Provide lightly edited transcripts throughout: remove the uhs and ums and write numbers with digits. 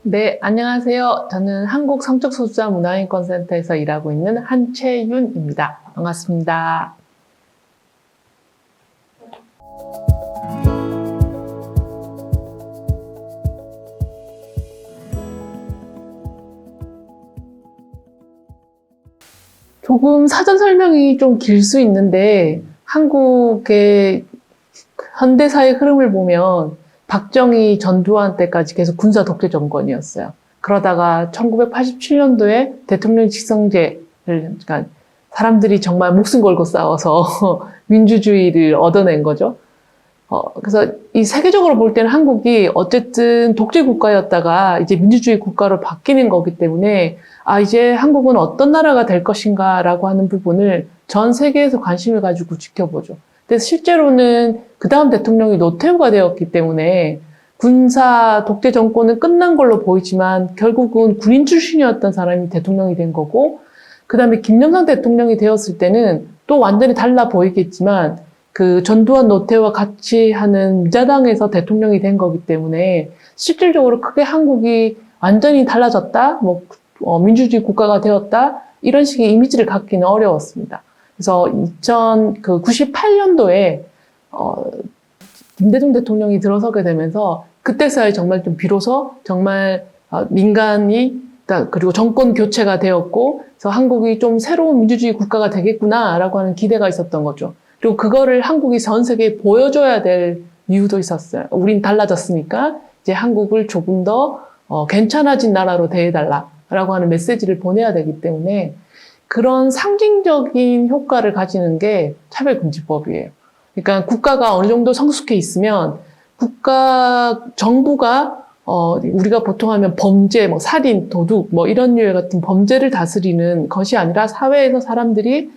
네, 안녕하세요. 저는 한국성적소수자문화인권센터에서 일하고 있는 한채윤입니다. 반갑습니다. 조금 사전 설명이 좀 길 수 있는데 한국의 현대사의 흐름을 보면 박정희 전두환 때까지 계속 군사 독재 정권이었어요. 그러다가 1987년도에 대통령 직선제를, 그러니까 사람들이 정말 목숨 걸고 싸워서 민주주의를 얻어낸 거죠. 그래서 이 세계적으로 볼 때는 한국이 어쨌든 독재 국가였다가 이제 민주주의 국가로 바뀌는 거기 때문에 이제 한국은 어떤 나라가 될 것인가라고 하는 부분을 전 세계에서 관심을 가지고 지켜보죠. 그래서 실제로는 그 다음 대통령이 노태우가 되었기 때문에 군사 독재 정권은 끝난 걸로 보이지만 결국은 군인 출신이었던 사람이 대통령이 된 거고, 그 다음에 김영삼 대통령이 되었을 때는 또 완전히 달라 보이겠지만 그 전두환 노태우와 같이 하는 민자당에서 대통령이 된 거기 때문에 실질적으로 크게 한국이 완전히 달라졌다, 민주주의 국가가 되었다, 이런 식의 이미지를 갖기는 어려웠습니다. 그래서 1998년도에 김대중 대통령이 들어서게 되면서 그때서야 정말 좀 비로소 정말 민간이, 그리고 정권 교체가 되었고, 그래서 한국이 좀 새로운 민주주의 국가가 되겠구나라고 하는 기대가 있었던 거죠. 그리고 그거를 한국이 전 세계에 보여줘야 될 이유도 있었어요. 우린 달라졌으니까 이제 한국을 조금 더 괜찮아진 나라로 대해달라라고 하는 메시지를 보내야 되기 때문에 그런 상징적인 효과를 가지는 게 차별금지법이에요. 그러니까 국가가 어느 정도 성숙해 있으면 정부가 우리가 보통 하면 범죄, 살인, 도둑, 이런 류의 같은 범죄를 다스리는 것이 아니라 사회에서 사람들이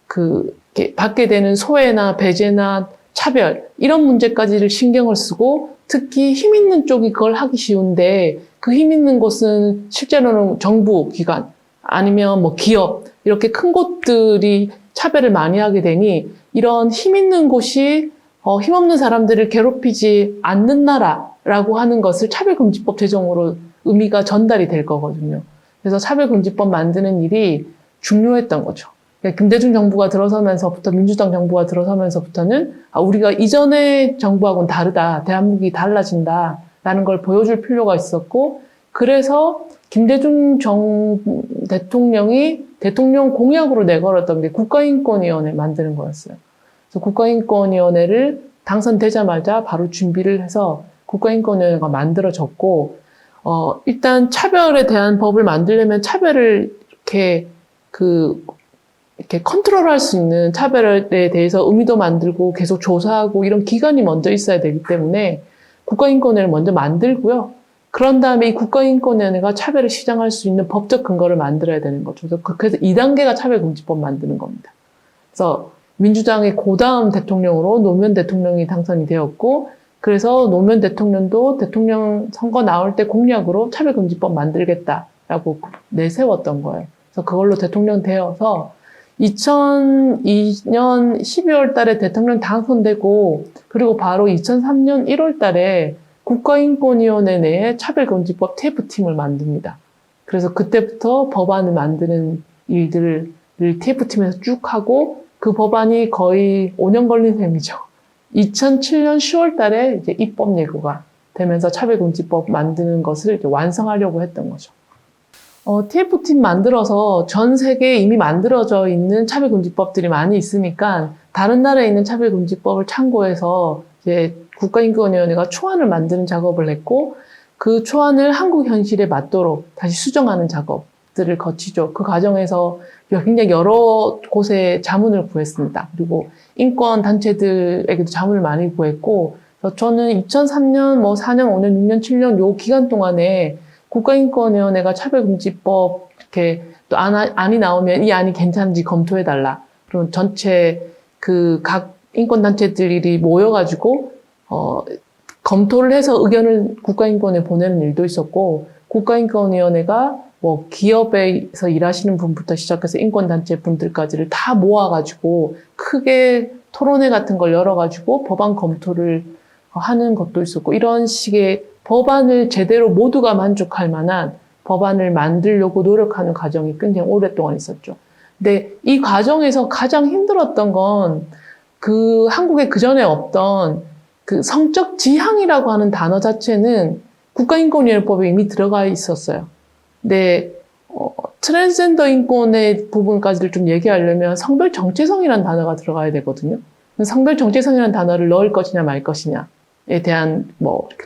이렇게 받게 되는 소외나 배제나 차별, 이런 문제까지를 신경을 쓰고, 특히 힘 있는 쪽이 그걸 하기 쉬운데, 그 힘 있는 곳은 실제로는 정부 기관, 아니면 기업, 이렇게 큰 곳들이 차별을 많이 하게 되니, 이런 힘 있는 곳이 힘없는 사람들을 괴롭히지 않는 나라라고 하는 것을 차별금지법 제정으로 의미가 전달이 될 거거든요. 그래서 차별금지법 만드는 일이 중요했던 거죠. 김대중 정부가 들어서면서부터, 민주당 정부가 들어서면서부터는 우리가 이전의 정부하고는 다르다, 대한민국이 달라진다라는 걸 보여줄 필요가 있었고, 그래서 김대중 대통령이 대통령 공약으로 내걸었던 게 국가인권위원회 만드는 거였어요. 그래서 국가인권위원회를 당선되자마자 바로 준비를 해서 국가인권위원회가 만들어졌고, 일단 차별에 대한 법을 만들려면 차별을 이렇게 컨트롤할 수 있는, 차별에 대해서 의미도 만들고 계속 조사하고 이런 기관이 먼저 있어야 되기 때문에 국가인권위를 먼저 만들고요. 그런 다음에 이 국가인권위원회가 차별을 시정할 수 있는 법적 근거를 만들어야 되는 거죠. 그래서 2단계가 차별금지법 만드는 겁니다. 그래서 민주당의 고다음 대통령으로 노무현 대통령이 당선이 되었고, 그래서 노무현 대통령도 대통령 선거 나올 때 공약으로 차별금지법 만들겠다라고 내세웠던 거예요. 그래서 그걸로 대통령 되어서 2002년 12월 달에 대통령 당선되고, 그리고 바로 2003년 1월 달에 국가인권위원회 내에 차별금지법 TF팀을 만듭니다. 그래서 그때부터 법안을 만드는 일들을 TF팀에서 쭉 하고, 그 법안이 거의 5년 걸린 셈이죠. 2007년 10월 달에 이제 입법 예고가 되면서 차별금지법 만드는 것을 이제 완성하려고 했던 거죠. TF팀 만들어서 전 세계에 이미 만들어져 있는 차별금지법들이 많이 있으니까 다른 나라에 있는 차별금지법을 참고해서 이제 국가인권위원회가 초안을 만드는 작업을 했고, 그 초안을 한국 현실에 맞도록 다시 수정하는 작업들을 거치죠. 그 과정에서 굉장히 여러 곳에 자문을 구했습니다. 그리고 인권단체들에게도 자문을 많이 구했고, 저는 2003년, 4년, 5년, 6년, 7년 요 기간 동안에 국가인권위원회가 차별금지법 이렇게 또 안이 나오면 이 안이 괜찮은지 검토해달라. 그럼 전체 각 인권단체들이 모여가지고 검토를 해서 의견을 국가인권에 보내는 일도 있었고, 국가인권위원회가 기업에서 일하시는 분부터 시작해서 인권단체 분들까지를 다 모아가지고 크게 토론회 같은 걸 열어가지고 법안 검토를 하는 것도 있었고, 이런 식의 법안을 제대로 모두가 만족할 만한 법안을 만들려고 노력하는 과정이 굉장히 오랫동안 있었죠. 근데 이 과정에서 가장 힘들었던 건 그 한국에 그전에 없던 그 성적 지향이라고 하는 단어 자체는 국가인권위원회법에 이미 들어가 있었어요. 근데 트랜스젠더 인권의 부분까지를 좀 얘기하려면 성별 정체성이라는 단어가 들어가야 되거든요. 성별 정체성이라는 단어를 넣을 것이냐 말 것이냐에 대한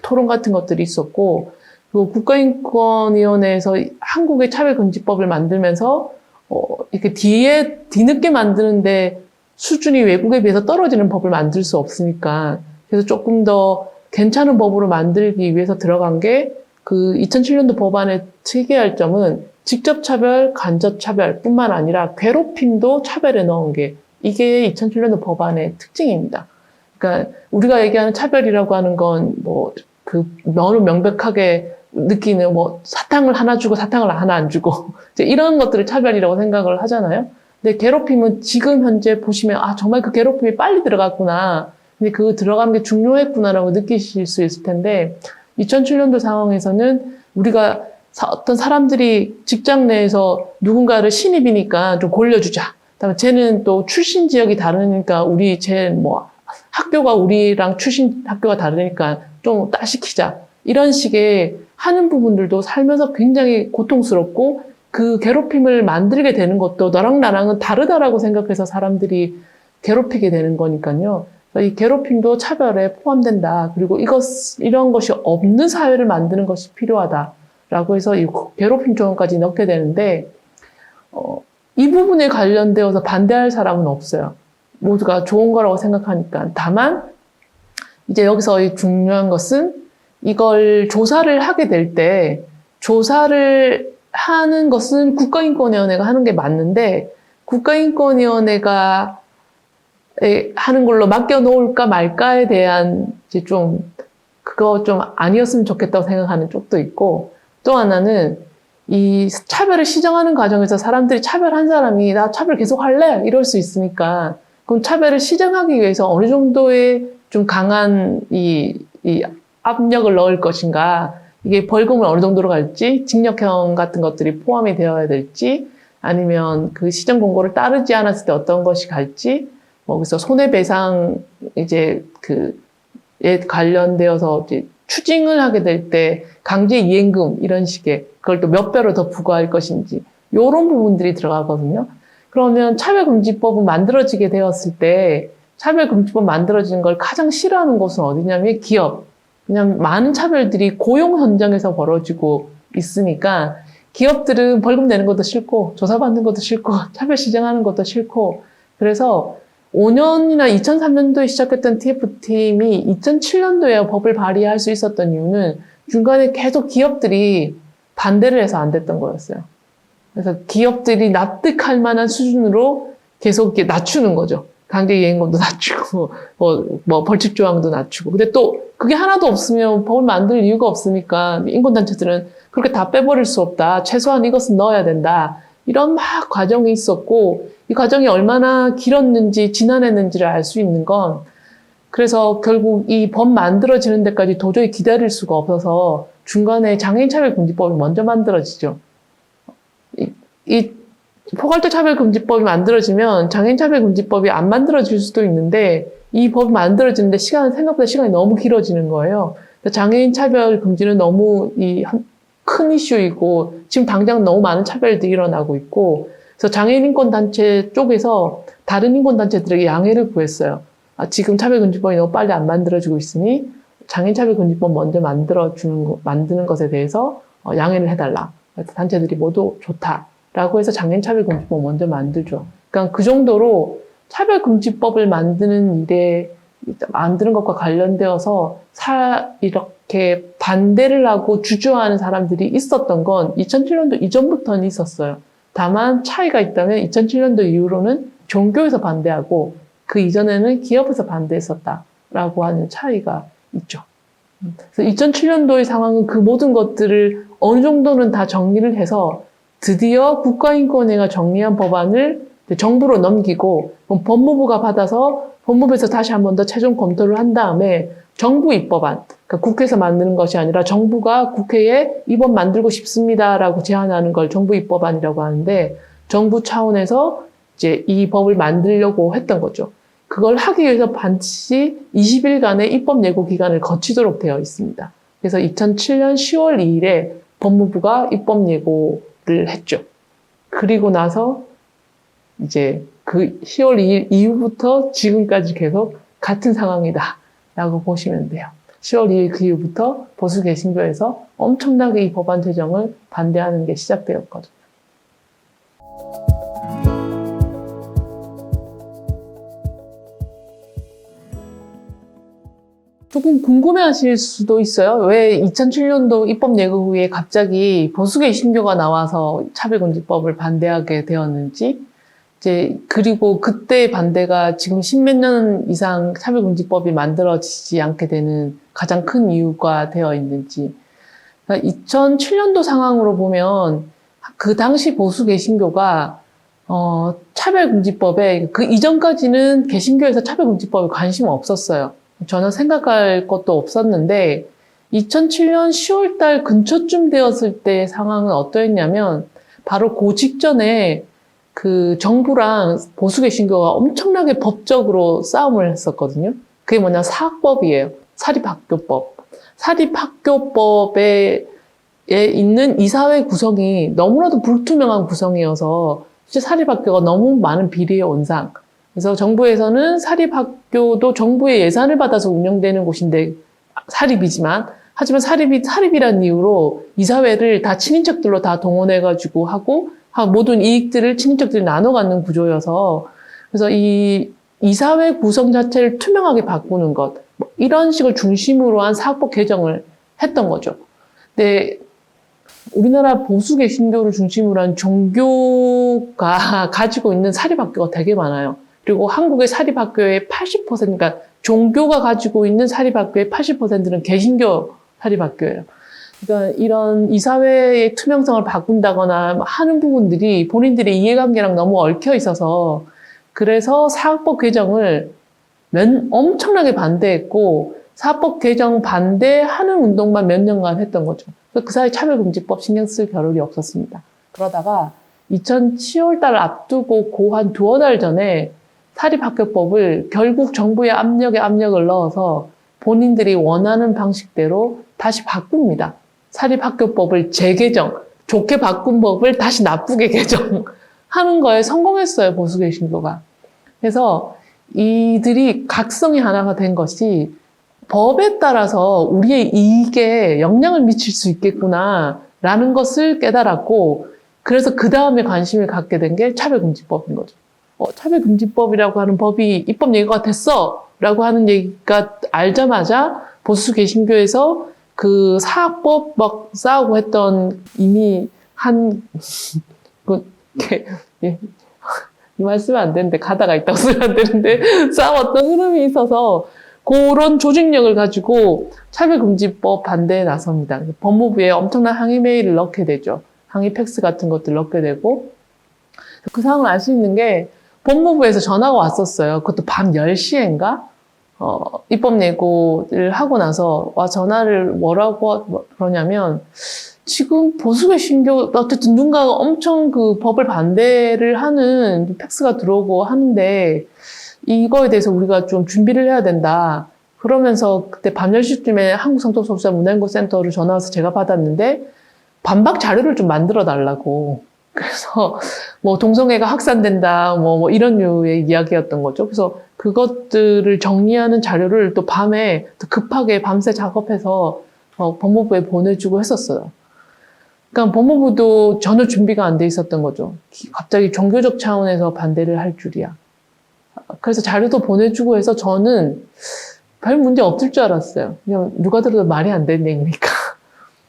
토론 같은 것들이 있었고, 그리고 국가인권위원회에서 한국의 차별금지법을 만들면서 이렇게 뒤늦게 만드는데 수준이 외국에 비해서 떨어지는 법을 만들 수 없으니까, 그래서 조금 더 괜찮은 법으로 만들기 위해서 들어간 게 그 2007년도 법안의 특이할 점은 직접 차별, 간접 차별뿐만 아니라 괴롭힘도 차별에 넣은 게 이게 2007년도 법안의 특징입니다. 그러니까 우리가 얘기하는 차별이라고 하는 건 너무 명백하게 느끼는 사탕을 하나 주고 사탕을 하나 안 주고 이제 이런 것들을 차별이라고 생각을 하잖아요. 근데 괴롭힘은 지금 현재 보시면 정말 그 괴롭힘이 빨리 들어갔구나. 근데 그 들어가는 게 중요했구나라고 느끼실 수 있을 텐데 2007년도 상황에서는 우리가 어떤 사람들이 직장 내에서 누군가를 신입이니까 좀 골려주자. 그다음에 쟤는 또 출신 지역이 다르니까 학교가 우리랑 출신 학교가 다르니까 좀 따시키자. 이런 식의 하는 부분들도 살면서 굉장히 고통스럽고 그 괴롭힘을 만들게 되는 것도 너랑 나랑은 다르다라고 생각해서 사람들이 괴롭히게 되는 거니까요. 이 괴롭힘도 차별에 포함된다. 그리고 이런 것이 없는 사회를 만드는 것이 필요하다라고 해서 이 괴롭힘 조항까지 넣게 되는데 이 부분에 관련되어서 반대할 사람은 없어요. 모두가 좋은 거라고 생각하니까. 다만 이제 여기서 이 중요한 것은 이걸 조사를 하게 될 때 조사를 하는 것은 국가인권위원회가 하는 게 맞는데 국가인권위원회가 하는 걸로 맡겨놓을까 말까에 대한 이제 그거 좀 아니었으면 좋겠다고 생각하는 쪽도 있고, 또 하나는 이 차별을 시정하는 과정에서 사람들이 차별한 사람이 나 차별 계속 할래? 이럴 수 있으니까 그럼 차별을 시정하기 위해서 어느 정도의 좀 강한 이 압력을 넣을 것인가, 이게 벌금을 어느 정도로 갈지, 징역형 같은 것들이 포함이 되어야 될지, 아니면 그 시정 공고를 따르지 않았을 때 어떤 것이 갈지, 그래서 손해배상 에 관련되어서 이제 추징을 하게 될 때 강제 이행금 이런 식의 그걸 또 몇 배로 더 부과할 것인지 이런 부분들이 들어가거든요. 그러면 차별금지법은 만들어지게 되었을 때 차별금지법 만들어지는 걸 가장 싫어하는 곳은 어디냐면 기업. 그냥 많은 차별들이 고용 현장에서 벌어지고 있으니까 기업들은 벌금 내는 것도 싫고 조사받는 것도 싫고 차별 시정하는 것도 싫고, 그래서 5년이나 2003년도에 시작했던 TF팀이 2007년도에 법을 발의할 수 있었던 이유는 중간에 계속 기업들이 반대를 해서 안 됐던 거였어요. 그래서 기업들이 납득할 만한 수준으로 계속 이렇게 낮추는 거죠. 강제이행금도 낮추고, 벌칙 조항도 낮추고. 근데 또 그게 하나도 없으면 법을 만들 이유가 없으니까 인권단체들은 그렇게 다 빼버릴 수 없다. 최소한 이것은 넣어야 된다. 이런 과정이 있었고, 이 과정이 얼마나 길었는지, 지난했는지를 알 수 있는 건, 그래서 결국 이 법 만들어지는 데까지 도저히 기다릴 수가 없어서 중간에 장애인차별금지법이 먼저 만들어지죠. 이 포괄적 차별금지법이 만들어지면 장애인차별금지법이 안 만들어질 수도 있는데, 이 법이 만들어지는데 생각보다 시간이 너무 길어지는 거예요. 장애인 차별금지는 너무 큰 이슈이고 지금 당장 너무 많은 차별들이 일어나고 있고, 그래서 장애인 인권단체 쪽에서 다른 인권단체들에게 양해를 구했어요. 지금 차별금지법이 너무 빨리 안 만들어지고 있으니 장애인 차별금지법 먼저 만드는 것에 대해서 양해를 해달라. 그래서 단체들이 모두 좋다라고 해서 장애인 차별금지법 먼저 만들죠. 그러니까 그 정도로 차별금지법을 만드는 것과 관련되어서 이렇게 반대를 하고 주저하는 사람들이 있었던 건 2007년도 이전부터는 있었어요. 다만 차이가 있다면 2007년도 이후로는 종교에서 반대하고 그 이전에는 기업에서 반대했었다라고 하는 차이가 있죠. 그래서 2007년도의 상황은 그 모든 것들을 어느 정도는 다 정리를 해서 드디어 국가인권위가 정리한 법안을 정부로 넘기고 법무부가 받아서 법무부에서 다시 한 번 더 최종 검토를 한 다음에 정부 입법안, 그러니까 국회에서 만드는 것이 아니라 정부가 국회에 이 법 만들고 싶습니다라고 제안하는 걸 정부 입법안이라고 하는데 정부 차원에서 이제 이 법을 만들려고 했던 거죠. 그걸 하기 위해서 반드시 20일간의 입법 예고 기간을 거치도록 되어 있습니다. 그래서 2007년 10월 2일에 법무부가 입법 예고를 했죠. 그리고 나서 이제 그 10월 2일 이후부터 지금까지 계속 같은 상황이다 라고 보시면 돼요. 10월 2일 그 이후부터 보수 개신교에서 엄청나게 이 법안 제정을 반대하는 게 시작되었거든요. 조금 궁금해하실 수도 있어요. 왜 2007년도 입법 예고 후에 갑자기 보수계 신교가 나와서 차별금지법을 반대하게 되었는지, 이제 그리고 그때 반대가 지금 십몇 년 이상 차별금지법이 만들어지지 않게 되는 가장 큰 이유가 되어 있는지. 그러니까 2007년도 상황으로 보면 그 당시 보수 개신교가 차별금지법에 그 이전까지는 개신교에서 차별금지법에 관심 없었어요. 전혀 생각할 것도 없었는데 2007년 10월 달 근처쯤 되었을 때 상황은 어떠했냐면 바로 그 직전에 그 정부랑 보수 개신교가 엄청나게 법적으로 싸움을 했었거든요. 그게 뭐냐, 사학법이에요. 사립학교법. 사립학교법에 있는 이사회 구성이 너무나도 불투명한 구성이어서 실제 사립학교가 너무 많은 비리의 온상. 그래서 정부에서는 사립학교도 정부의 예산을 받아서 운영되는 곳인데 사립이지만, 하지만 사립이라는 이유로 이사회를 다 친인척들로 다 동원해가지고 하고 모든 이익들을 친인척들이 나눠 갖는 구조여서, 그래서 이 이사회 구성 자체를 투명하게 바꾸는 것, 이런 식을 중심으로 한 사학법 개정을 했던 거죠. 근데 우리나라 보수 개신교를 중심으로 한 종교가 가지고 있는 사립학교가 되게 많아요. 그리고 한국의 사립학교의 80%, 그러니까 종교가 가지고 있는 사립학교의 80%는 개신교 사립학교예요. 그러니까 이런 이사회의 투명성을 바꾼다거나 하는 부분들이 본인들의 이해관계랑 너무 얽혀 있어서, 그래서 사학법 개정을 엄청나게 반대했고 사학법 개정 반대하는 운동만 몇 년간 했던 거죠. 그 사이 차별금지법 신경 쓸 겨를이 없었습니다. 그러다가 2010월 달을 앞두고 그 한 두어 달 전에 사립학교법을 결국 정부의 압력에 압력을 넣어서 본인들이 원하는 방식대로 다시 바꿉니다. 사립학교법을 재개정, 좋게 바꾼 법을 다시 나쁘게 개정하는 거에 성공했어요, 보수 개신교가. 그래서 이들이 각성이 하나가 된 것이 법에 따라서 우리의 이익에 영향을 미칠 수 있겠구나라는 것을 깨달았고, 그래서 그 다음에 관심을 갖게 된 게 차별금지법인 거죠. 차별금지법이라고 하는 법이 입법 예고가 됐어! 라고 하는 얘기가 알자마자 보수 개신교에서 그 사학법 막 싸우고 했던 이미 이 말씀은 안 되는데, 가다가 있다고 쓰면 안 되는데, 싸웠던 흐름이 있어서 그런 조직력을 가지고 차별금지법 반대에 나섭니다. 법무부에 엄청난 항의 메일을 넣게 되죠. 항의 팩스 같은 것들 넣게 되고, 그 상황을 알 수 있는 게 법무부에서 전화가 왔었어요. 그것도 밤 10시인가? 입법 예고를 하고 나서 전화를 뭐라고 그러냐면, 지금 보수계 신교, 어쨌든 누군가가 엄청 그 법을 반대를 하는 팩스가 들어오고 하는데, 이거에 대해서 우리가 좀 준비를 해야 된다. 그러면서 그때 밤 10시쯤에 한국성도소득자 문화연구센터를 전화 와서 제가 받았는데, 반박 자료를 좀 만들어 달라고. 그래서 뭐 동성애가 확산된다, 뭐 이런 류의 이야기였던 거죠. 그래서 그것들을 정리하는 자료를 또 밤에 또 급하게 밤새 작업해서 법무부에 보내주고 했었어요. 그러니까 법무부도 전혀 준비가 안 돼 있었던 거죠. 갑자기 종교적 차원에서 반대를 할 줄이야. 그래서 자료도 보내주고 해서 저는 별 문제 없을 줄 알았어요. 그냥 누가 들어도 말이 안 되는 얘기니까.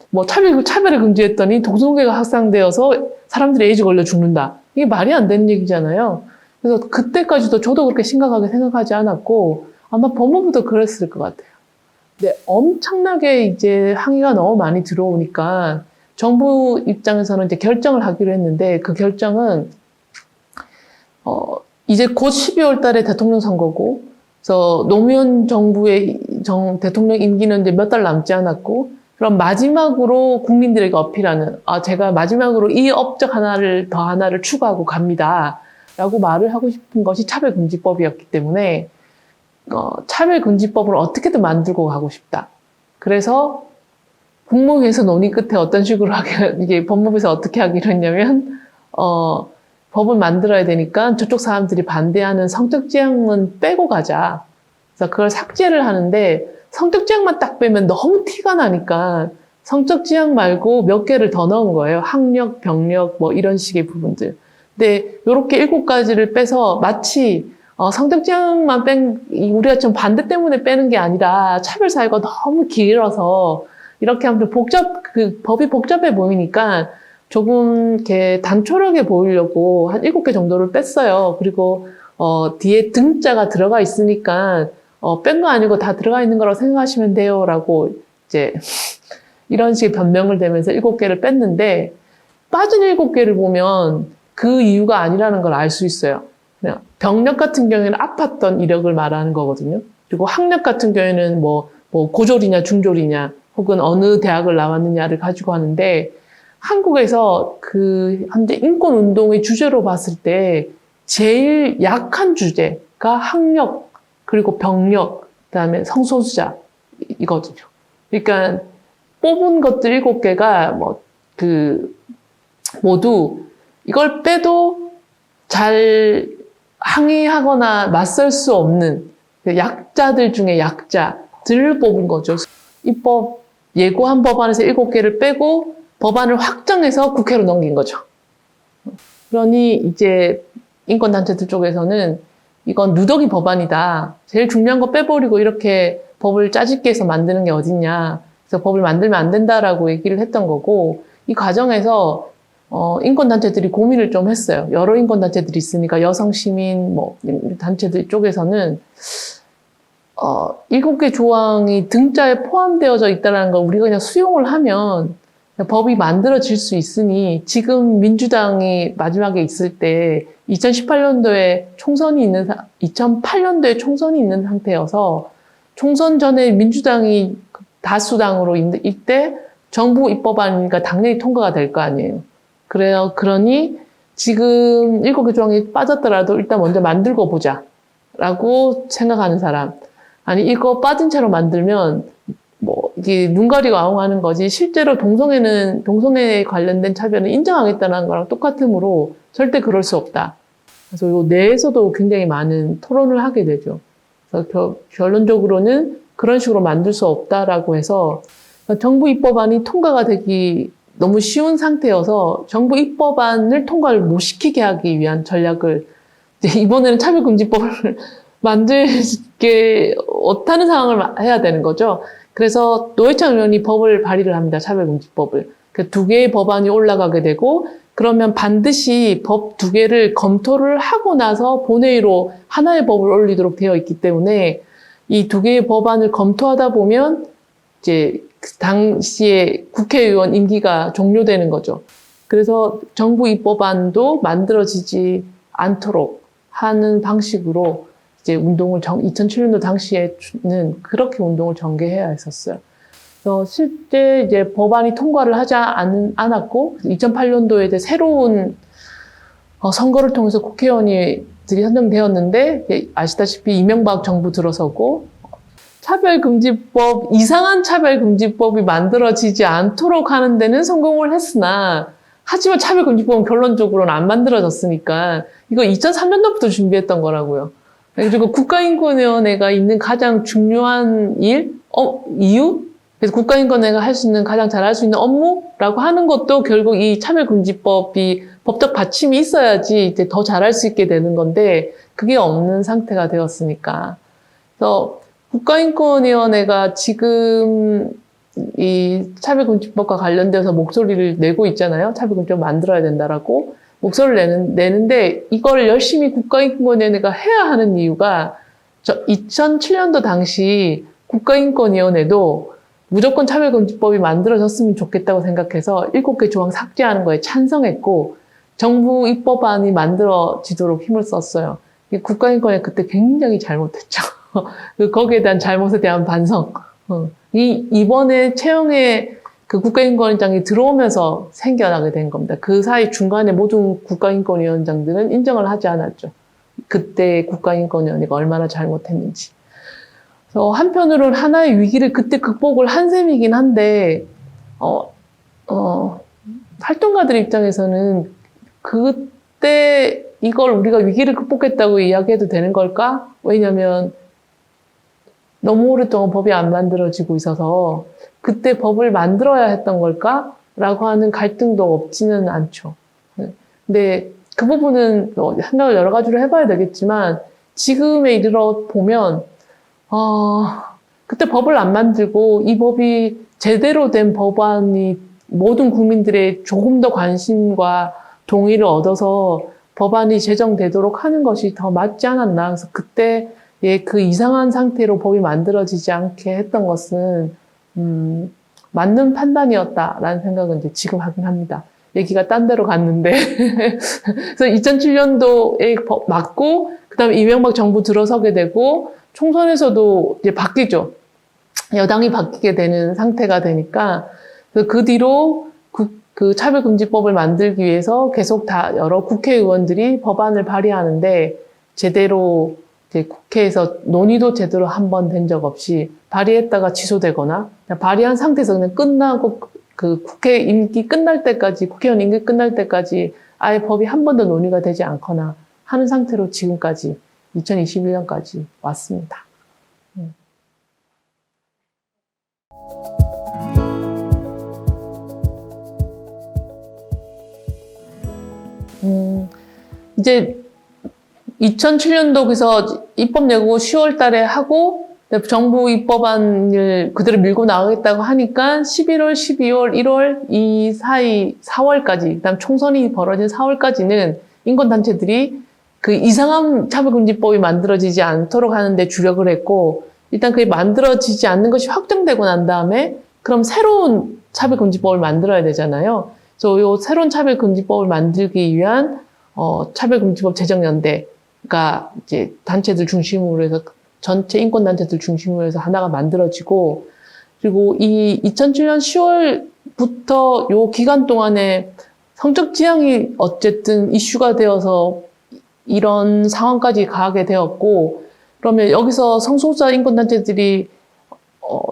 뭐 차별을 금지했더니 동성애가 확산되어서 사람들이 에이즈 걸려 죽는다. 이게 말이 안 되는 얘기잖아요. 그래서 그때까지도 저도 그렇게 심각하게 생각하지 않았고 아마 법무부도 그랬을 것 같아요. 근데 엄청나게 이제 항의가 너무 많이 들어오니까 정부 입장에서는 이제 결정을 하기로 했는데 그 결정은 이제 곧 12월 달에 대통령 선거고, 그래서 노무현 정부의 대통령 임기는 이제 몇 달 남지 않았고, 그럼 마지막으로 국민들에게 어필하는, 제가 마지막으로 이 업적 하나를 추가하고 갑니다. 라고 말을 하고 싶은 것이 차별금지법이었기 때문에, 차별금지법을 어떻게든 만들고 가고 싶다. 그래서 국무회의에서 논의 끝에 어떤 식으로 이게 법무부에서 어떻게 하기로 했냐면, 법을 만들어야 되니까 저쪽 사람들이 반대하는 성적지향은 빼고 가자. 그래서 그걸 삭제를 하는데 성적지향만 딱 빼면 너무 티가 나니까 성적지향 말고 몇 개를 더 넣은 거예요. 학력, 병력 뭐 이런 식의 부분들. 근데 이렇게 7가지를 빼서 마치 성적지향만 우리가 좀 반대 때문에 빼는 게 아니라 차별 사유가 너무 길어서 이렇게 하면 법이 복잡해 보이니까 조금 이렇게 단촐하게 보이려고 한 7개 정도를 뺐어요. 그리고 뒤에 등자가 들어가 있으니까 뺀 거 아니고 다 들어가 있는 거라고 생각하시면 돼요라고 이제 이런 식의 변명을 대면서 7개를 뺐는데 빠진 7개를 보면 그 이유가 아니라는 걸 알 수 있어요. 그냥 병력 같은 경우에는 아팠던 이력을 말하는 거거든요. 그리고 학력 같은 경우에는 뭐 고졸이냐 중졸이냐 혹은 어느 대학을 나왔느냐를 가지고 하는데 한국에서 현재 인권운동의 주제로 봤을 때 제일 약한 주제가 학력, 그리고 병력, 그다음에 성소수자 이거든요. 그러니까 뽑은 것들 7개가 모두 이걸 빼도 잘 항의하거나 맞설 수 없는 약자들 중에 약자들을 뽑은 거죠. 입법 예고한 법안에서 7개를 빼고 법안을 확정해서 국회로 넘긴 거죠. 그러니 이제 인권단체들 쪽에서는 이건 누더기 법안이다. 제일 중요한 거 빼버리고 이렇게 법을 짜집게 해서 만드는 게 어딨냐. 그래서 법을 만들면 안 된다라고 얘기를 했던 거고, 이 과정에서 인권단체들이 고민을 좀 했어요. 여러 인권단체들이 있으니까 여성시민 단체들 쪽에서는 7개 조항이 등자에 포함되어져 있다는 걸 우리가 그냥 수용을 하면 법이 만들어질 수 있으니 지금 민주당이 마지막에 있을 때 2018년도에 2008년도에 총선이 있는 상태여서 총선 전에 민주당이 다수당으로 이때 정부 입법안이니까 당연히 통과가 될 거 아니에요. 그러니 지금 7개 조항이 빠졌더라도 일단 먼저 만들고 보자 라고 생각하는 사람. 아니 이거 빠진 채로 만들면 이게 눈 가리고 아웅하는 거지 실제로 동성애에 관련된 차별은 인정하겠다는 거랑 똑같으므로 절대 그럴 수 없다. 그래서 요 내에서도 굉장히 많은 토론을 하게 되죠. 그래서 결론적으로는 그런 식으로 만들 수 없다라고 해서 정부 입법안이 통과가 되기 너무 쉬운 상태여서 정부 입법안을 통과를 못 시키게 하기 위한 전략을 이번에는 차별금지법을 만들게 못하는 상황을 해야 되는 거죠. 그래서 노회찬 의원이 법을 발의를 합니다. 차별금지법을. 그 2개의 법안이 올라가게 되고 그러면 반드시 법 2개를 검토를 하고 나서 본회의로 하나의 법을 올리도록 되어 있기 때문에 이 2개의 법안을 검토하다 보면 이제 당시에 국회의원 임기가 종료되는 거죠. 그래서 정부 입법안도 만들어지지 않도록 하는 방식으로 이제 운동을 2007년도 당시에는 그렇게 운동을 전개해야 했었어요. 그래서 실제 이제 법안이 통과를 하지 않았고 2008년도에 이제 새로운 선거를 통해서 국회의원들이 선정되었는데 아시다시피 이명박 정부 들어서고 차별금지법, 이상한 차별금지법이 만들어지지 않도록 하는 데는 성공을 했으나 하지만 차별금지법은 결론적으로는 안 만들어졌으니까 이거 2003년도부터 준비했던 거라고요. 그리고 국가인권위원회가 있는 가장 중요한 이유? 그래서 국가인권위가 할 수 있는 가장 잘할 수 있는 업무라고 하는 것도 결국 이 차별금지법이 법적 받침이 있어야지 이제 더 잘할 수 있게 되는 건데 그게 없는 상태가 되었으니까. 그래서 국가인권위원회가 지금 이 차별금지법과 관련돼서 목소리를 내고 있잖아요. 차별금지법 만들어야 된다라고. 목소리를 내는데 이걸 열심히 국가인권위원회가 해야 하는 이유가 2007년도 당시 국가인권위원회도 무조건 차별금지법이 만들어졌으면 좋겠다고 생각해서 7개 조항 삭제하는 거에 찬성했고 정부 입법안이 만들어지도록 힘을 썼어요. 국가인권에 그때 굉장히 잘못했죠. 거기에 대한 잘못에 대한 반성. 이번에 채용에 그 국가인권위원장이 들어오면서 생겨나게 된 겁니다. 그 사이 중간에 모든 국가인권위원장들은 인정을 하지 않았죠. 그때 국가인권위원회가 얼마나 잘못했는지. 그래서 한편으로는 하나의 위기를 그때 극복을 한 셈이긴 한데, 활동가들 입장에서는 그때 이걸 우리가 위기를 극복했다고 이야기해도 되는 걸까? 왜냐면 너무 오랫동안 법이 안 만들어지고 있어서 그때 법을 만들어야 했던 걸까? 라고 하는 갈등도 없지는 않죠. 근데 그 부분은 생각을 여러 가지로 해봐야 되겠지만 지금에 이르러 보면 그때 법을 안 만들고 이 법이 제대로 된 법안이 모든 국민들의 조금 더 관심과 동의를 얻어서 법안이 제정되도록 하는 것이 더 맞지 않았나. 그래서 그때 그 이상한 상태로 법이 만들어지지 않게 했던 것은 맞는 판단이었다라는 생각은 이제 지금 하긴 합니다. 얘기가 딴 데로 갔는데 그래서 2007년도에 법 맞고 그다음에 이명박 정부 들어서게 되고 총선에서도 이제 바뀌죠. 여당이 바뀌게 되는 상태가 되니까 그 뒤로 그 차별금지법을 만들기 위해서 계속 다 여러 국회의원들이 법안을 발의하는데 제대로 이제 국회에서 논의도 제대로 한 번 된 적 없이 발의했다가 취소되거나 발의한 상태에서 그냥 끝나고 그 국회 임기 끝날 때까지 국회의원 임기 끝날 때까지 아예 법이 한 번도 논의가 되지 않거나 하는 상태로 지금까지 2021년까지 왔습니다. 이제 2007년도 그래서 입법 예고 10월 달에 하고 정부 입법안을 그대로 밀고 나가겠다고 하니까 11월, 12월, 1월 이 사이 4월까지, 그다음 총선이 벌어진 4월까지는 인권단체들이 그 이상한 차별금지법이 만들어지지 않도록 하는데 주력을 했고 일단 그게 만들어지지 않는 것이 확정되고 난 다음에 그럼 새로운 차별금지법을 만들어야 되잖아요. 그래서 이 새로운 차별금지법을 만들기 위한 차별금지법 제정연대가 이제 단체들 중심으로 해서 전체 인권단체들 중심으로 해서 하나가 만들어지고 그리고 이 2007년 10월부터 요 기간 동안에 성적 지향이 어쨌든 이슈가 되어서 이런 상황까지 가게 되었고 그러면 여기서 성소수자 인권단체들이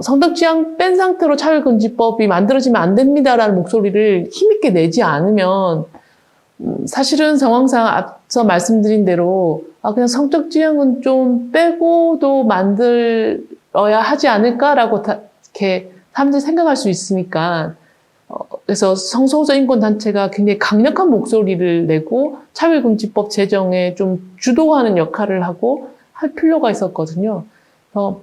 성적 지향 뺀 상태로 차별금지법이 만들어지면 안 됩니다라는 목소리를 힘있게 내지 않으면 사실은 상황상 앞서 말씀드린 대로 그냥 성적 지향은 좀 빼고도 만들어야 하지 않을까라고 이렇게 사람들이 생각할 수 있으니까 그래서 성소수자 인권단체가 굉장히 강력한 목소리를 내고 차별금지법 제정에 좀 주도하는 역할을 하고 할 필요가 있었거든요. 그래서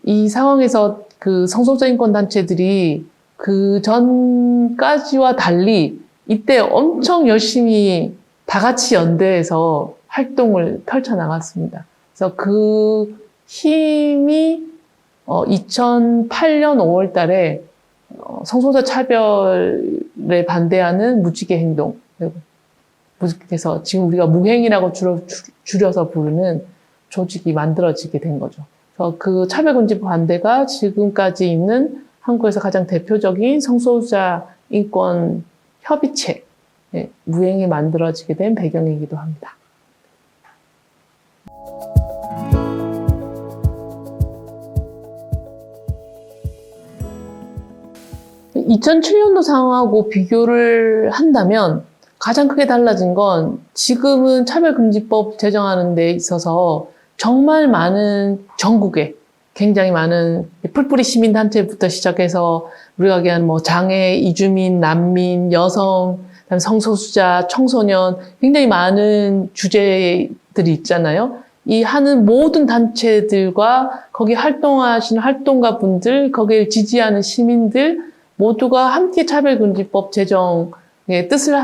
이 상황에서 그 성소수자 인권단체들이 그 전까지와 달리 이때 엄청 열심히 다 같이 연대해서 활동을 펼쳐나갔습니다. 그래서 그 힘이 2008년 5월 달에 성소수자 차별에 반대하는 무지개 행동, 그래서 지금 우리가 무행이라고 줄여서 부르는 조직이 만들어지게 된 거죠. 그래서 그 차별금지법 반대가 지금까지 있는 한국에서 가장 대표적인 성소수자 인권 협의체, 무행이 만들어지게 된 배경이기도 합니다. (2007년도) 상황하고 비교를 한다면 가장 크게 달라진 건 지금은 차별금지법 제정하는 데 있어서 정말 많은 전국에 굉장히 많은 풀뿌리 시민단체부터 시작해서 우리가 얘기하는 장애, 이주민, 난민, 여성, 성소수자, 청소년 굉장히 많은 주제들이 있잖아요. 이 하는 모든 단체들과 거기 활동하시는 활동가분들, 거기를 지지하는 시민들 모두가 함께 차별금지법 제정의 뜻을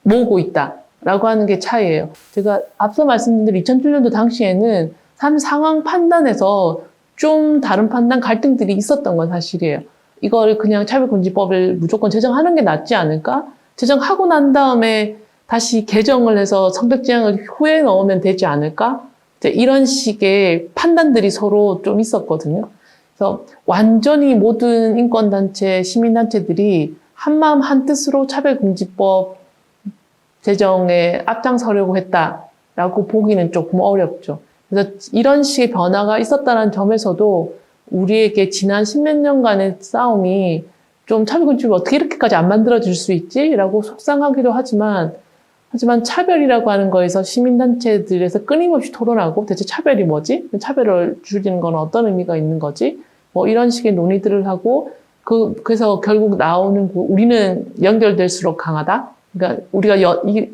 모으고 있다라고 하는 게 차이예요. 제가 앞서 말씀드린 2007년도 당시에는 상황 판단에서 좀 다른 판단 갈등들이 있었던 건 사실이에요. 이걸 그냥 차별금지법을 무조건 제정하는 게 낫지 않을까? 제정하고 난 다음에 다시 개정을 해서 성적 지향을 후에 넣으면 되지 않을까? 이제 이런 식의 판단들이 서로 좀 있었거든요. 그래서 완전히 모든 인권단체, 시민단체들이 한마음 한뜻으로 차별금지법 제정에 앞장서려고 했다라고 보기는 조금 어렵죠. 그래서 이런 식의 변화가 있었다는 점에서도 우리에게 지난 십몇 년간의 싸움이 좀 차별금지법이 어떻게 이렇게까지 안 만들어질 수 있지? 라고 속상하기도 하지만 차별이라고 하는 거에서 시민단체들에서 끊임없이 토론하고 대체 차별이 뭐지? 차별을 줄이는 건 어떤 의미가 있는 거지? 뭐 이런 식의 논의들을 하고 그래서 결국 나오는 우리는 연결될수록 강하다? 그러니까 우리가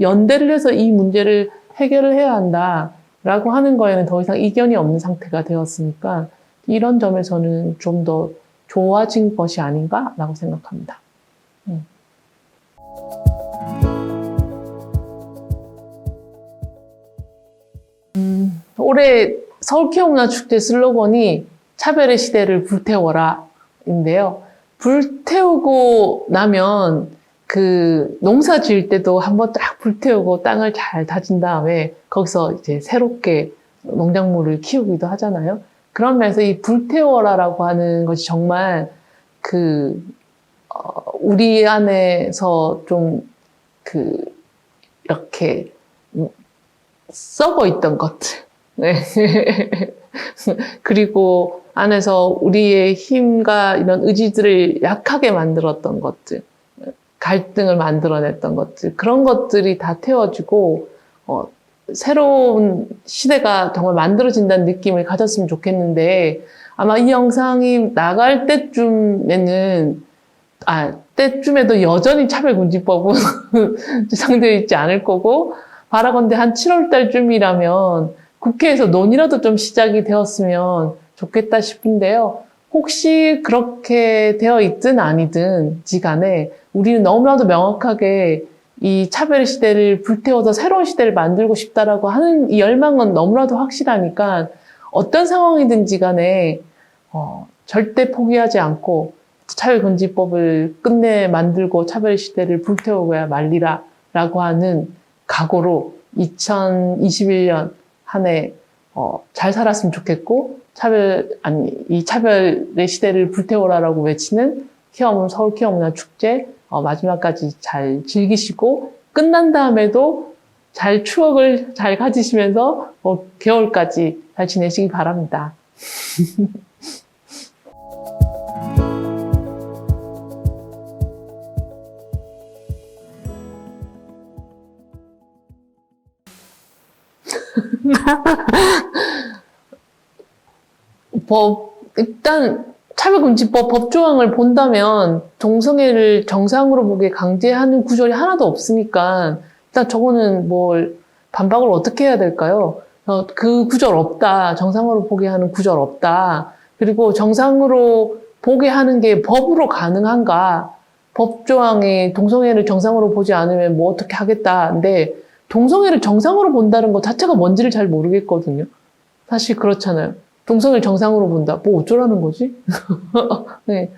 연대를 해서 이 문제를 해결을 해야 한다라고 하는 거에는 더 이상 이견이 없는 상태가 되었으니까 이런 점에서는 좀 더 좋아진 것이 아닌가라고 생각합니다. 올해 서울키움문화축제 슬로건이 차별의 시대를 불태워라 인데요. 불태우고 나면 그 농사 지을 때도 한번 딱 불태우고 땅을 잘 다진 다음에 거기서 이제 새롭게 농작물을 키우기도 하잖아요. 그런 면에서 이 불태워라라고 하는 것이 정말 우리 안에서 좀 이렇게 썩어 있던 것들. 네. 그리고 안에서 우리의 힘과 이런 의지들을 약하게 만들었던 것들, 갈등을 만들어냈던 것들, 그런 것들이 다 태워지고, 새로운 시대가 정말 만들어진다는 느낌을 가졌으면 좋겠는데, 아마 이 영상이 나갈 때쯤에도 여전히 차별금지법은 제정되어 있지 않을 거고, 바라건대 한 7월 달쯤이라면 국회에서 논의라도 좀 시작이 되었으면 좋겠다 싶은데요. 혹시 그렇게 되어 있든 아니든지 간에 우리는 너무나도 명확하게 이 차별의 시대를 불태워서 새로운 시대를 만들고 싶다라고 하는 이 열망은 너무나도 확실하니까 어떤 상황이든지 간에 절대 포기하지 않고 차별금지법을 끝내 만들고 차별의 시대를 불태우고야 말리라 라고 하는 각오로 2021년 한 해 잘 살았으면 좋겠고 이 차별의 시대를 불태워라라고 외치는 서울 키움문화축제 마지막까지 잘 즐기시고 끝난 다음에도 잘 추억을 잘 가지시면서 개월까지 잘 지내시기 바랍니다. 일단 차별금지법 법조항을 본다면 동성애를 정상으로 보게 강제하는 구절이 하나도 없으니까 일단 저거는 뭘 반박을 어떻게 해야 될까요? 그 구절 없다. 정상으로 보게 하는 구절 없다. 그리고 정상으로 보게 하는 게 법으로 가능한가? 법조항에 동성애를 정상으로 보지 않으면 뭐 어떻게 하겠다. 근데 동성애를 정상으로 본다는 것 자체가 뭔지를 잘 모르겠거든요. 사실 그렇잖아요. 동성애를 정상으로 본다. 뭐 어쩌라는 거지? 네.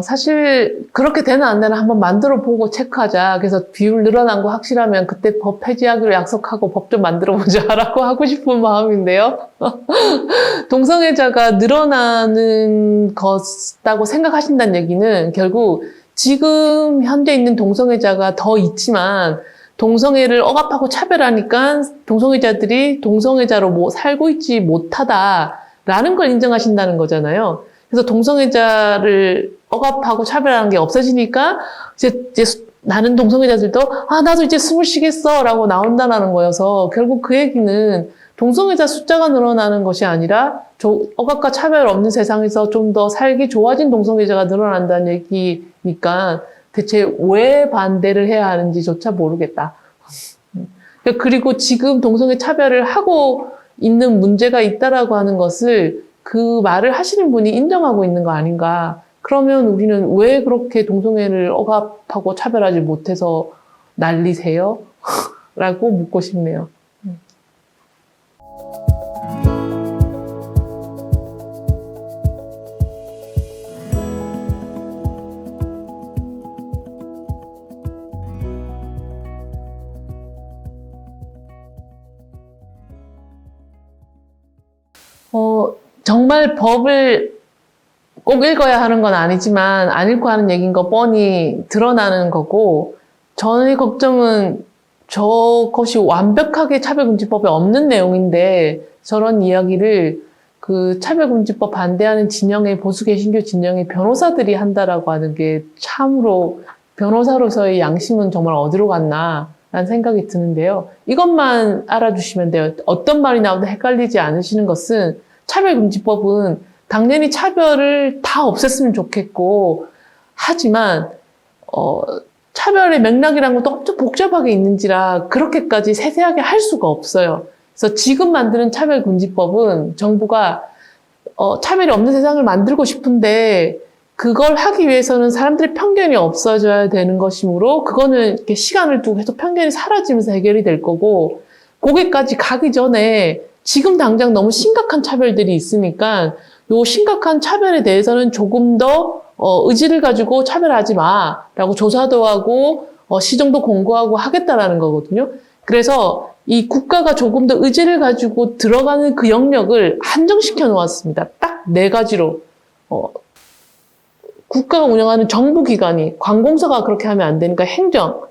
사실 그렇게 되나 안 되나 한번 만들어 보고 체크하자. 그래서 비율 늘어난 거 확실하면 그때 법 폐지하기로 약속하고 법 좀 만들어 보자라고 하고 싶은 마음인데요. 동성애자가 늘어나는 것다고 생각하신다는 얘기는 결국 지금 현재 있는 동성애자가 더 있지만 동성애를 억압하고 차별하니까 동성애자들이 동성애자로 살고 있지 못하다라는 걸 인정하신다는 거잖아요. 그래서 동성애자를 억압하고 차별하는 게 없어지니까 이제 나는 동성애자들도 나도 이제 숨을 쉬겠어 라고 나온다는 거여서 결국 그 얘기는 동성애자 숫자가 늘어나는 것이 아니라 억압과 차별 없는 세상에서 좀 더 살기 좋아진 동성애자가 늘어난다는 얘기니까 대체 왜 반대를 해야 하는지조차 모르겠다. 그리고 지금 동성애 차별을 하고 있는 문제가 있다라고 하는 것을 그 말을 하시는 분이 인정하고 있는 거 아닌가. 그러면 우리는 왜 그렇게 동성애를 억압하고 차별하지 못해서 난리세요? 라고 묻고 싶네요. 정말 법을 꼭 읽어야 하는 건 아니지만 안 읽고 하는 얘기인 거 뻔히 드러나는 거고, 저의 걱정은 저것이 완벽하게 차별금지법에 없는 내용인데 저런 이야기를 그 차별금지법 반대하는 진영의 보수 개신교 진영의 변호사들이 한다라고 하는 게 참으로 변호사로서의 양심은 정말 어디로 갔나 라는 생각이 드는데요. 이것만 알아주시면 돼요. 어떤 말이 나오든 헷갈리지 않으시는 것은 차별금지법은 당연히 차별을 다 없앴으면 좋겠고, 하지만 차별의 맥락이라는 것도 엄청 복잡하게 있는지라 그렇게까지 세세하게 할 수가 없어요. 그래서 지금 만드는 차별금지법은 정부가 차별이 없는 세상을 만들고 싶은데 그걸 하기 위해서는 사람들의 편견이 없어져야 되는 것이므로 그거는 이렇게 시간을 두고 계속 편견이 사라지면서 해결이 될 거고, 거기까지 가기 전에 지금 당장 너무 심각한 차별들이 있으니까 요 심각한 차별에 대해서는 조금 더 의지를 가지고 차별하지 마라고 조사도 하고 시정도 공고하고 하겠다라는 거거든요. 그래서 이 국가가 조금 더 의지를 가지고 들어가는 그 영역을 한정시켜 놓았습니다. 딱 4가지로. 국가가 운영하는 정부기관이, 관공서가 그렇게 하면 안 되니까 행정,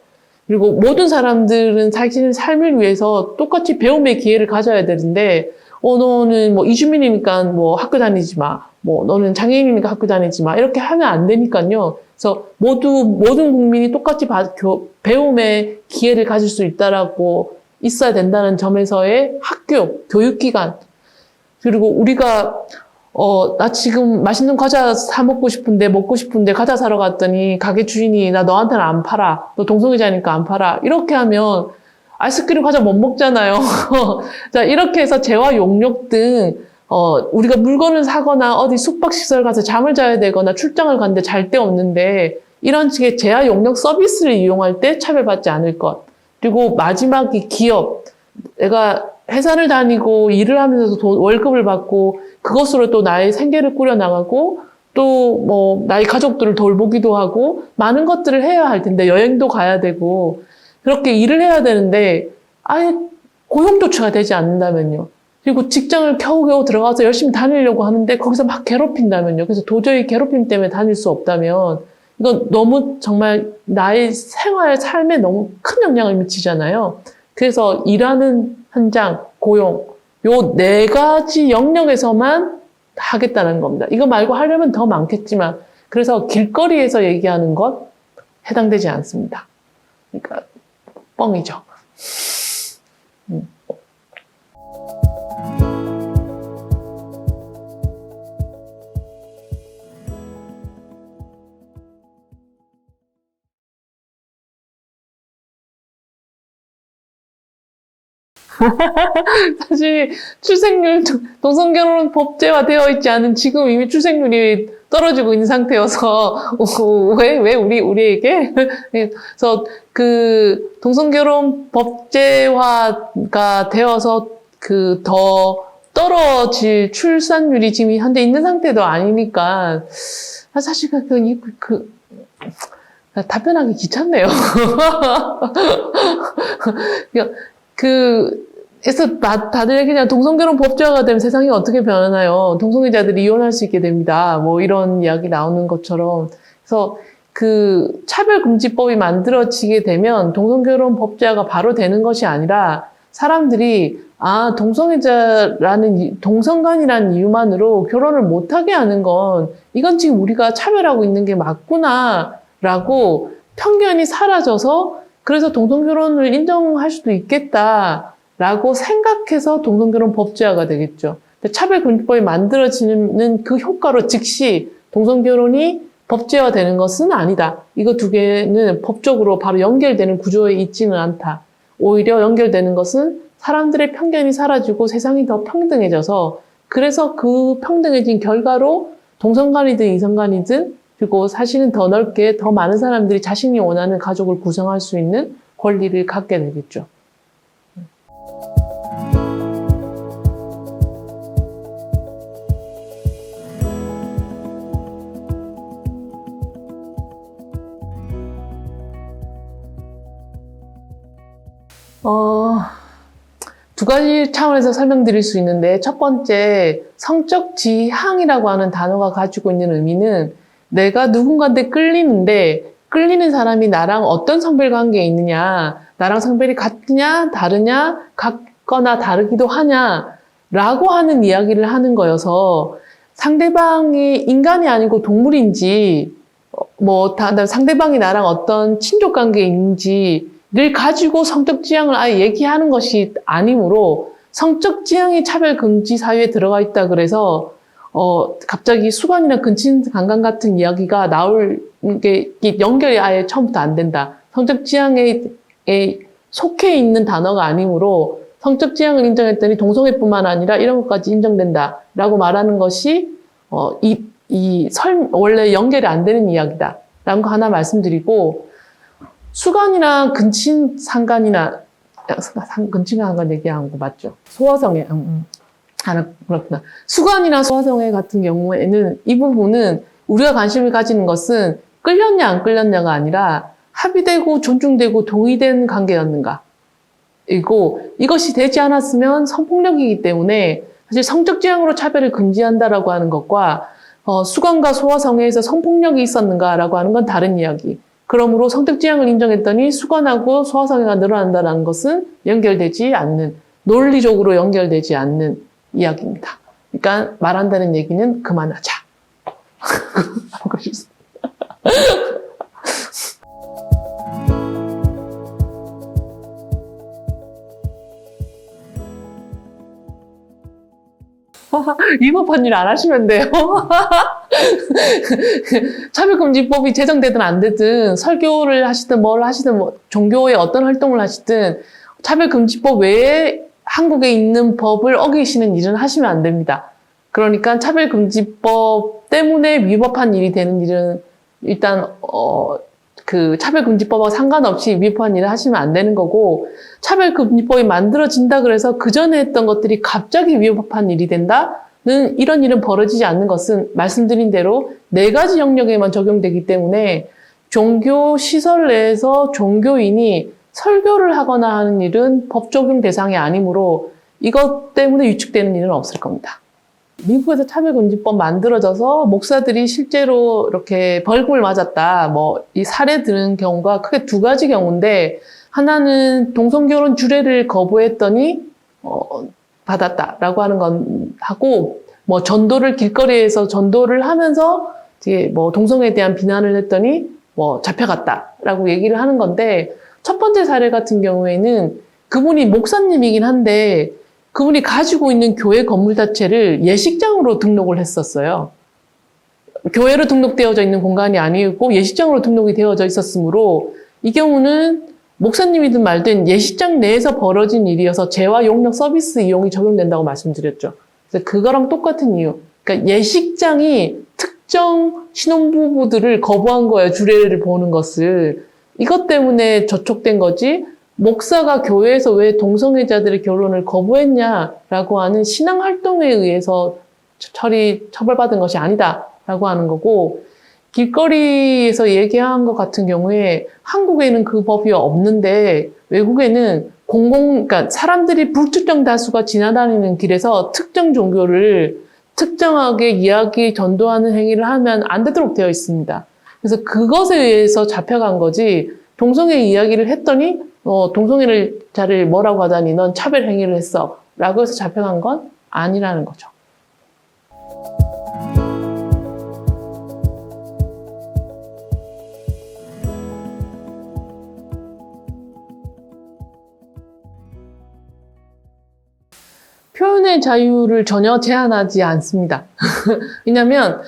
그리고 모든 사람들은 자신의 삶을 위해서 똑같이 배움의 기회를 가져야 되는데, 너는 뭐 이주민이니까 뭐 학교 다니지 마. 뭐 너는 장애인이니까 학교 다니지 마. 이렇게 하면 안 되니까요. 그래서 모든 국민이 똑같이 배움의 기회를 가질 수 있다라고 있어야 된다는 점에서의 학교, 교육기관. 그리고 우리가 나 지금 맛있는 과자 사 먹고 싶은데 과자 사러 갔더니 가게 주인이 나 너한테는 안 팔아. 너 동성애자니까 안 팔아. 이렇게 하면 아이스크림 과자 못 먹잖아요. 자, 이렇게 해서 재화 용역 등 우리가 물건을 사거나 어디 숙박시설 가서 잠을 자야 되거나 출장을 갔는데 잘 데 없는데 이런 식의 재화 용역 서비스를 이용할 때 차별받지 않을 것. 그리고 마지막이 기업. 내가 회사를 다니고 일을 하면서도 월급을 받고 그것으로 또 나의 생계를 꾸려나가고 또 뭐 나의 가족들을 돌보기도 하고 많은 것들을 해야 할 텐데 여행도 가야 되고 그렇게 일을 해야 되는데 아예 고용조치가 되지 않는다면요. 그리고 직장을 겨우겨우 들어가서 열심히 다니려고 하는데 거기서 막 괴롭힌다면요. 그래서 도저히 괴롭힘 때문에 다닐 수 없다면 이건 너무 정말 나의 생활, 삶에 너무 큰 영향을 미치잖아요. 그래서 일하는 현장, 고용, 요 4가지 영역에서만 하겠다는 겁니다. 이거 말고 하려면 더 많겠지만 그래서 길거리에서 얘기하는 것 해당되지 않습니다. 그러니까 뻥이죠. 사실 출생률, 동성결혼 법제화되어 있지 않은 지금 이미 출생률이 떨어지고 있는 상태여서 왜 우리에게? 그래서 그 동성결혼 법제화가 되어서 그 더 떨어질 출산율이 지금 현재 있는 상태도 아니니까 사실 답변하기 귀찮네요. 그래서 다들 그냥 동성결혼 법제화가 되면 세상이 어떻게 변하나요? 동성애자들이 이혼할 수 있게 됩니다. 뭐 이런 이야기 나오는 것처럼. 그래서 그 차별금지법이 만들어지게 되면 동성결혼 법제화가 바로 되는 것이 아니라 사람들이 동성간이라는 이유만으로 결혼을 못하게 하는 건 이건 지금 우리가 차별하고 있는 게 맞구나라고 편견이 사라져서 그래서 동성결혼을 인정할 수도 있겠다라고 생각해서 동성결혼 법제화가 되겠죠. 차별금지법이 만들어지는 그 효과로 즉시 동성결혼이 법제화되는 것은 아니다. 이거 2개는 법적으로 바로 연결되는 구조에 있지는 않다. 오히려 연결되는 것은 사람들의 편견이 사라지고 세상이 더 평등해져서 그래서 그 평등해진 결과로 동성간이든 이성간이든 그리고 사실은 더 넓게 더 많은 사람들이 자신이 원하는 가족을 구성할 수 있는 권리를 갖게 되겠죠. 어, 두 가지 차원에서 설명드릴 수 있는데, 첫 번째, 성적 지향이라고 하는 단어가 가지고 있는 의미는 내가 누군가한테 끌리는데, 끌리는 사람이 나랑 어떤 성별 관계에 있느냐, 나랑 성별이 같냐, 다르냐, 같거나 다르기도 하냐, 라고 하는 이야기를 하는 거여서, 상대방이 인간이 아니고 동물인지, 상대방이 나랑 어떤 친족 관계에 있는지를 가지고 성적 지향을 아예 얘기하는 것이 아니므로 성적 지향이 차별 금지 사유에 들어가 있다 그래서 갑자기 수관이나 근친 강간 같은 이야기가 나올 게 연결이 아예 처음부터 안 된다. 성적 지향에 속해 있는 단어가 아니므로 성적 지향을 인정했더니 동성애뿐만 아니라 이런 것까지 인정된다라고 말하는 것이 원래 연결이 안 되는 이야기다. 라는 거 하나 말씀드리고, 수간이나 근친 상간이나, 근친 상간 얘기한 거 맞죠? 소아성애. 그렇구나. 수간이나 소아성애 같은 경우에는 이 부분은 우리가 관심을 가지는 것은 끌렸냐 안 끌렸냐가 아니라 합의되고 존중되고 동의된 관계였는가. 이것이 되지 않았으면 성폭력이기 때문에 사실 성적 지향으로 차별을 금지한다라고 하는 것과 수관과 소아성애에서 성폭력이 있었는가라고 하는 건 다른 이야기. 그러므로 성적 지향을 인정했더니 수관하고 소아성애가 늘어난다는 것은 연결되지 않는, 논리적으로 연결되지 않는 이야기입니다. 그러니까 말한다는 얘기는 그만하자. 하고 싶습니다. 위법한 일 안 하시면 돼요. 차별금지법이 제정되든 안 되든 설교를 하시든 뭘 하시든 종교의 어떤 활동을 하시든 차별금지법 외에 한국에 있는 법을 어기시는 일은 하시면 안 됩니다. 그러니까 차별금지법 때문에 위법한 일이 되는 일은 일단 그 차별금지법과 상관없이 위법한 일을 하시면 안 되는 거고, 차별금지법이 만들어진다 그래서 그 전에 했던 것들이 갑자기 위법한 일이 된다는 이런 일은 벌어지지 않는 것은 말씀드린 대로 4가지 영역에만 적용되기 때문에 종교 시설 내에서 종교인이 설교를 하거나 하는 일은 법 적용 대상이 아니므로 이것 때문에 위축되는 일은 없을 겁니다. 미국에서 차별금지법 만들어져서 목사들이 실제로 이렇게 벌금을 맞았다, 이 사례 들은 경우가 크게 2가지 경우인데, 하나는 동성결혼 주례를 거부했더니 받았다라고 하는 건 하고, 전도를 길거리에서 전도를 하면서 이제 동성애에 대한 비난을 했더니 잡혀갔다라고 얘기를 하는 건데, 첫 번째 사례 같은 경우에는 그분이 목사님이긴 한데 그분이 가지고 있는 교회 건물 자체를 예식장으로 등록을 했었어요. 교회로 등록되어져 있는 공간이 아니고 예식장으로 등록이 되어져 있었으므로 이 경우는 목사님이든 말든 예식장 내에서 벌어진 일이어서 재와 용역 서비스 이용이 적용된다고 말씀드렸죠. 그래서 그거랑 똑같은 이유. 그러니까 예식장이 특정 신혼부부들을 거부한 거예요. 주례를 보는 것을. 이것 때문에 저촉된 거지, 목사가 교회에서 왜 동성애자들의 결혼을 거부했냐라고 하는 신앙활동에 의해서 처벌받은 것이 아니다라고 하는 거고, 길거리에서 얘기한 것 같은 경우에 한국에는 그 법이 없는데 외국에는 그러니까 사람들이 불특정 다수가 지나다니는 길에서 특정 종교를 특정하게 이야기 전도하는 행위를 하면 안 되도록 되어 있습니다. 그래서 그것에 의해서 잡혀간 거지, 동성애 이야기를 했더니 동성애를 자를 뭐라고 하다니 넌 차별 행위를 했어 라고 해서 잡혀간 건 아니라는 거죠. 표현의 자유를 전혀 제한하지 않습니다. 왜냐하면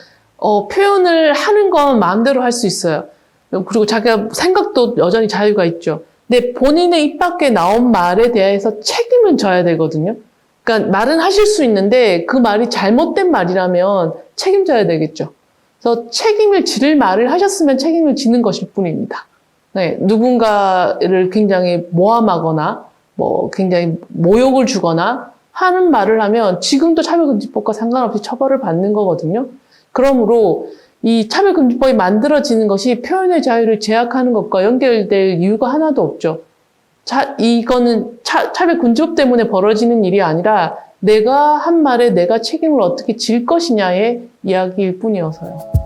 표현을 하는 건 마음대로 할 수 있어요. 그리고 자기가 생각도 여전히 자유가 있죠. 근데 본인의 입 밖에 나온 말에 대해서 책임은 져야 되거든요. 그러니까 말은 하실 수 있는데 그 말이 잘못된 말이라면 책임져야 되겠죠. 그래서 책임을 지를 말을 하셨으면 책임을 지는 것일 뿐입니다. 네, 누군가를 굉장히 모함하거나 굉장히 모욕을 주거나 하는 말을 하면 지금도 차별금지법과 상관없이 처벌을 받는 거거든요. 그러므로 이 차별금지법이 만들어지는 것이 표현의 자유를 제약하는 것과 연결될 이유가 하나도 없죠. 이거는 차별금지법 때문에 벌어지는 일이 아니라 내가 한 말에 내가 책임을 어떻게 질 것이냐의 이야기일 뿐이어서요.